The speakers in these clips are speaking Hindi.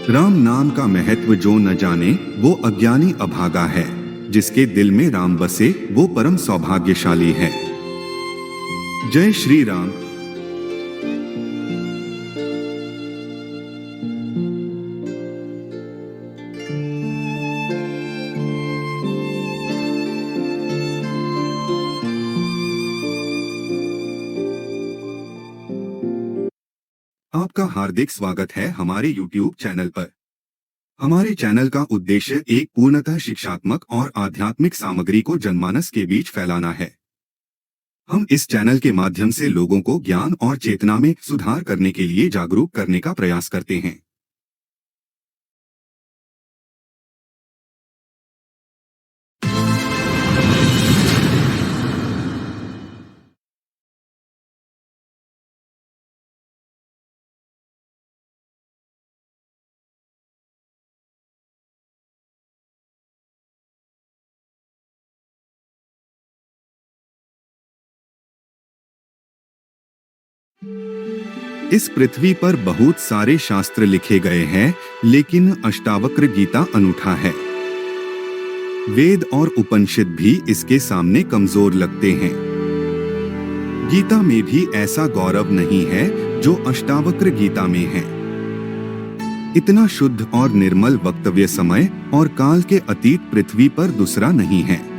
राम नाम का महत्व जो न जाने वो अज्ञानी अभागा है। जिसके दिल में राम बसे वो परम सौभाग्यशाली है। जय श्री राम। आपका हार्दिक स्वागत है हमारे YouTube चैनल पर। हमारे चैनल का उद्देश्य एक पूर्णतः शिक्षात्मक और आध्यात्मिक सामग्री को जनमानस के बीच फैलाना है। हम इस चैनल के माध्यम से लोगों को ज्ञान और चेतना में सुधार करने के लिए जागरूक करने का प्रयास करते हैं। इस पृथ्वी पर बहुत सारे शास्त्र लिखे गए हैं, लेकिन अष्टावक्र गीता अनूठा है। वेद और उपनिषद भी इसके सामने कमजोर लगते हैं। गीता में भी ऐसा गौरव नहीं है जो अष्टावक्र गीता में है। इतना शुद्ध और निर्मल वक्तव्य समय और काल के अतीत पृथ्वी पर दूसरा नहीं है।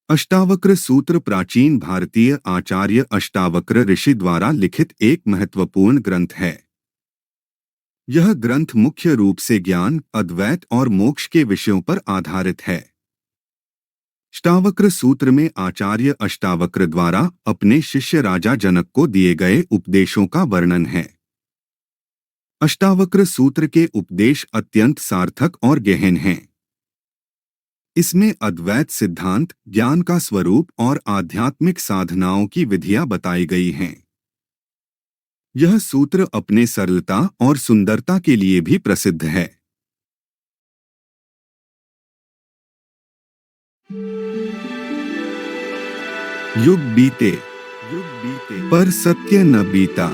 अष्टावक्र सूत्र प्राचीन भारतीय आचार्य अष्टावक्र ऋषि द्वारा लिखित एक महत्वपूर्ण ग्रंथ है। यह ग्रंथ मुख्य रूप से ज्ञान, अद्वैत और मोक्ष के विषयों पर आधारित है। अष्टावक्र सूत्र में आचार्य अष्टावक्र द्वारा अपने शिष्य राजा जनक को दिए गए उपदेशों का वर्णन है। अष्टावक्र सूत्र के उपदेश अत्यंत सार्थक और गहन हैं। इसमें अद्वैत सिद्धांत, ज्ञान का स्वरूप और आध्यात्मिक साधनाओं की विधियां बताई गई हैं। यह सूत्र अपने सरलता और सुंदरता के लिए भी प्रसिद्ध है। युग बीते पर सत्य न बीता,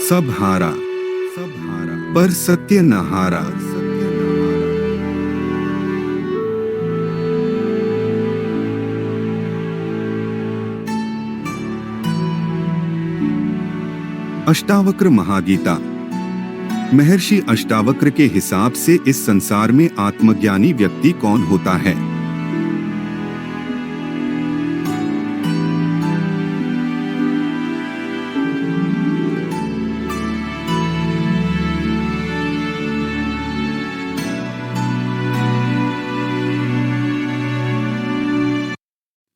सब हारा पर सत्य न हारा। अष्टावक्र महागीता। महर्षि अष्टावक्र के हिसाब से इस संसार में आत्मज्ञानी व्यक्ति कौन होता है?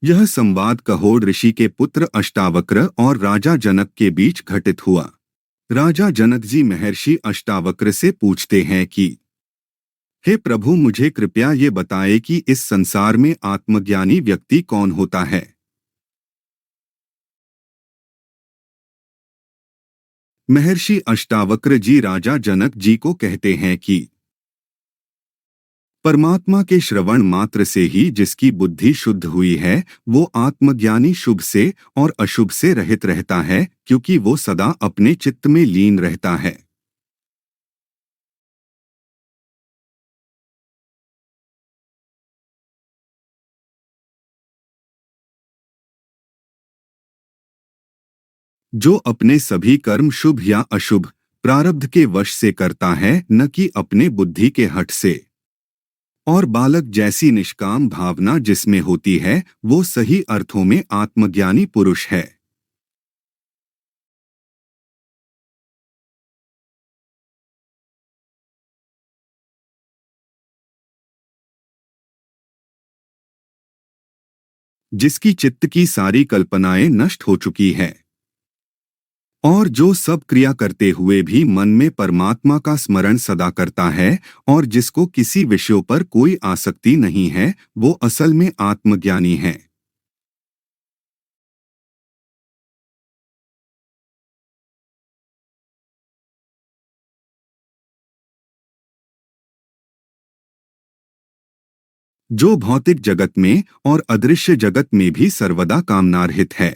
यह संवाद कहोड़ ऋषि के पुत्र अष्टावक्र और राजा जनक के बीच घटित हुआ। राजा जनक जी महर्षि अष्टावक्र से पूछते हैं कि हे प्रभु, मुझे कृपया ये बताएं कि इस संसार में आत्मज्ञानी व्यक्ति कौन होता है। महर्षि अष्टावक्र जी राजा जनक जी को कहते हैं कि परमात्मा के श्रवण मात्र से ही जिसकी बुद्धि शुद्ध हुई है, वो आत्मज्ञानी शुभ से और अशुभ से रहित रहता है, क्योंकि वो सदा अपने चित्त में लीन रहता है। जो अपने सभी कर्म शुभ या अशुभ प्रारब्ध के वश से करता है, न कि अपने बुद्धि के हठ से। और बालक जैसी निष्काम भावना जिसमें होती है, वो सही अर्थों में आत्मज्ञानी पुरुष है। जिसकी चित्त की सारी कल्पनाएं नष्ट हो चुकी है। और जो सब क्रिया करते हुए भी मन में परमात्मा का स्मरण सदा करता है और जिसको किसी विषयों पर कोई आसक्ति नहीं है, वो असल में आत्मज्ञानी है। जो भौतिक जगत में और अदृश्य जगत में भी सर्वदा कामनारहित है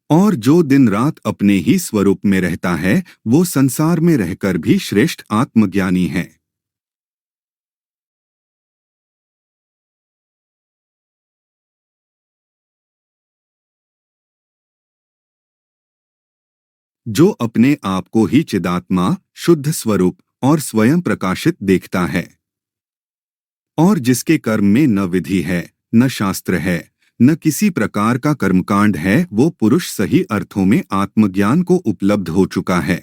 और जो दिन रात अपने ही स्वरूप में रहता है, वो संसार में रहकर भी श्रेष्ठ आत्मज्ञानी है। जो अपने आप को ही चिदात्मा, शुद्ध स्वरूप और स्वयं प्रकाशित देखता है और जिसके कर्म में न विधि है, न शास्त्र है, न किसी प्रकार का कर्मकांड है, वो पुरुष सही अर्थों में आत्मज्ञान को उपलब्ध हो चुका है।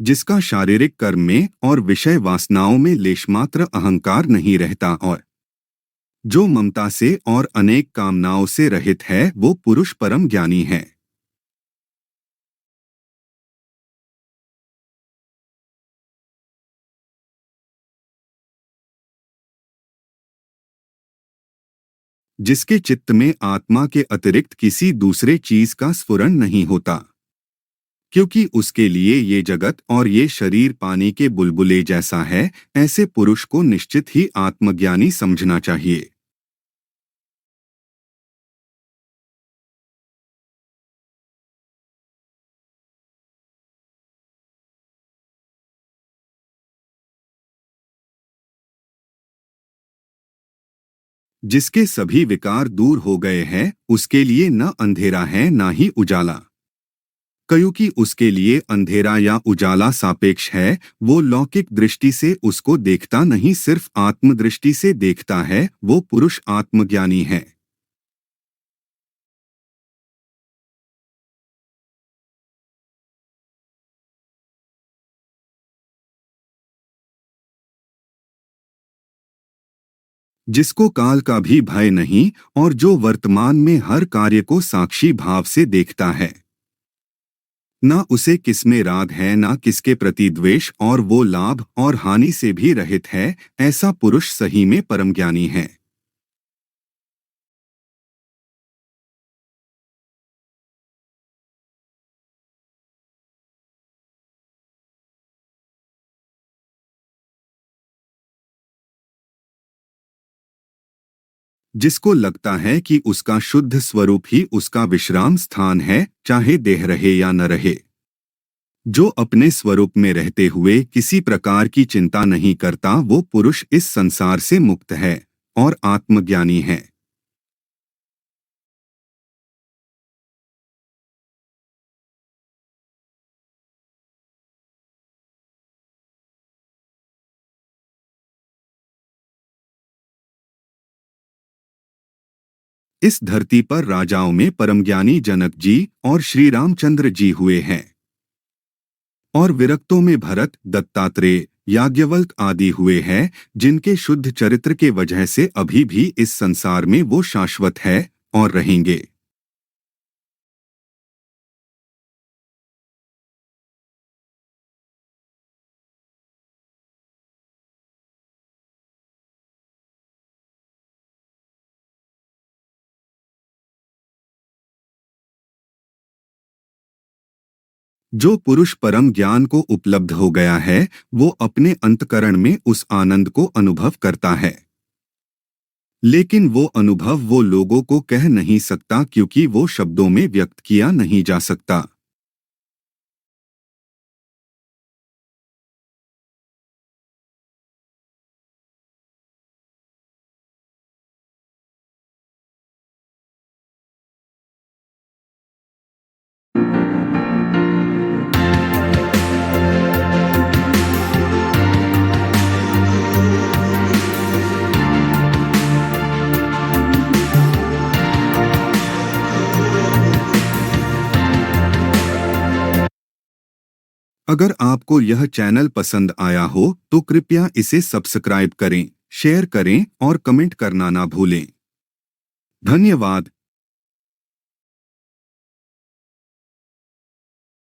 जिसका शारीरिक कर्म में और विषय वासनाओं में लेशमात्र अहंकार नहीं रहता और जो ममता से और अनेक कामनाओं से रहित है, वो पुरुष परम ज्ञानी है। जिसके चित्त में आत्मा के अतिरिक्त किसी दूसरे चीज का स्फुरण नहीं होता, क्योंकि उसके लिए ये जगत और ये शरीर पानी के बुलबुले जैसा है, ऐसे पुरुष को निश्चित ही आत्मज्ञानी समझना चाहिए। जिसके सभी विकार दूर हो गए हैं, उसके लिए न अंधेरा है न ही उजाला, क्योंकि उसके लिए अंधेरा या उजाला सापेक्ष है। वो लौकिक दृष्टि से उसको देखता नहीं, सिर्फ आत्मदृष्टि से देखता है। वो पुरुष आत्मज्ञानी है। जिसको काल का भी भय नहीं और जो वर्तमान में हर कार्य को साक्षी भाव से देखता है, ना उसे किसमें राग है ना किसके प्रति द्वेष, और वो लाभ और हानि से भी रहित है, ऐसा पुरुष सही में परम ज्ञानी है। जिसको लगता है कि उसका शुद्ध स्वरूप ही उसका विश्राम स्थान है, चाहे देह रहे या न रहे, जो अपने स्वरूप में रहते हुए किसी प्रकार की चिंता नहीं करता, वो पुरुष इस संसार से मुक्त है और आत्मज्ञानी है। इस धरती पर राजाओं में परमज्ञानी जनक जी और श्री रामचंद्र जी हुए हैं और विरक्तों में भरत, दत्तात्रेय, याज्ञवल्क आदि हुए हैं, जिनके शुद्ध चरित्र के वजह से अभी भी इस संसार में वो शाश्वत है और रहेंगे। जो पुरुष परम ज्ञान को उपलब्ध हो गया है, वो अपने अंतकरण में उस आनंद को अनुभव करता है, लेकिन वो अनुभव वो लोगों को कह नहीं सकता, क्योंकि वो शब्दों में व्यक्त किया नहीं जा सकता। अगर आपको यह चैनल पसंद आया हो तो कृपया इसे सब्सक्राइब करें, शेयर करें और कमेंट करना ना भूलें। धन्यवाद।